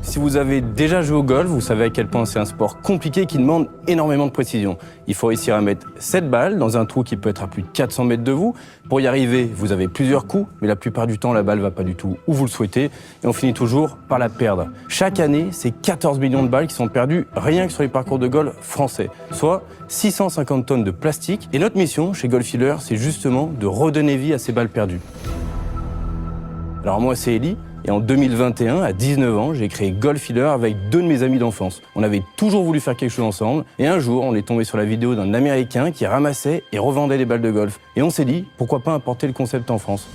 Si vous avez déjà joué au golf, vous savez à quel point c'est un sport compliqué qui demande énormément de précision. Il faut réussir à mettre 7 balles dans un trou qui peut être à plus de 400 mètres de vous. Pour y arriver, vous avez plusieurs coups, mais la plupart du temps, la balle va pas du tout où vous le souhaitez et on finit toujours par la perdre. Chaque année, c'est 14 millions de balles qui sont perdues rien que sur les parcours de golf français, soit 650 tonnes de plastique. Et notre mission chez Golf Healer, c'est justement de redonner vie à ces balles perdues. Alors moi, c'est Eli. Et en 2021, à 19 ans, j'ai créé Golf Healer avec 2 de mes amis d'enfance. On avait toujours voulu faire quelque chose ensemble. Et un jour, on est tombé sur la vidéo d'un Américain qui ramassait et revendait des balles de golf. Et on s'est dit, pourquoi pas importer le concept en France ?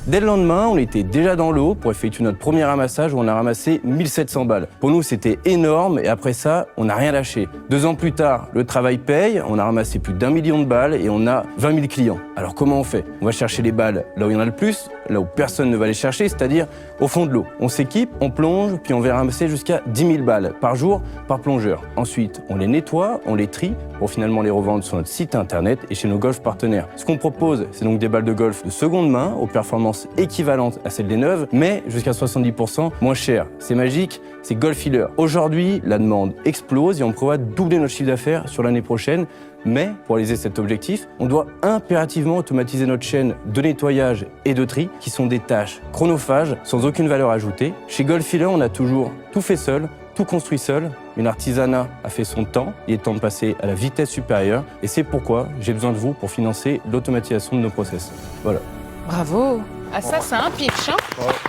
Dès le lendemain, on était déjà dans l'eau pour effectuer notre premier ramassage où on a ramassé 1700 balles. Pour nous, c'était énorme et après ça, on n'a rien lâché. 2 ans plus tard, le travail paye, on a ramassé plus d'1 million de balles et on a 20 000 clients. Alors comment on fait ? On va chercher les balles là où il y en a le plus, là où personne ne va les chercher, c'est-à-dire au fond de l'eau. On s'équipe, on plonge, puis on va ramasser jusqu'à 10 000 balles par jour par plongeur. Ensuite, on les nettoie, on les trie pour finalement les revendre sur notre site internet et chez nos golf partenaires. Ce qu'on propose, c'est donc des balles de golf de seconde main aux performances équivalentes à celles des neuves, mais jusqu'à 70% moins chères. C'est magique, c'est Golf Healer. Aujourd'hui, la demande explose et on prévoit de doubler notre chiffre d'affaires sur l'année prochaine. Mais pour réaliser cet objectif, on doit impérativement automatiser notre chaîne de nettoyage et de tri, qui sont des tâches chronophages sans aucune valeur ajoutée. Chez Golf Healer, on a toujours tout fait seul, tout construit seul. Mais l'artisanat a fait son temps, il est temps de passer à la vitesse supérieure. Et c'est pourquoi j'ai besoin de vous pour financer l'automatisation de nos process. Voilà. Bravo. Ah ça, c'est un pitch, hein.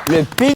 Le pitch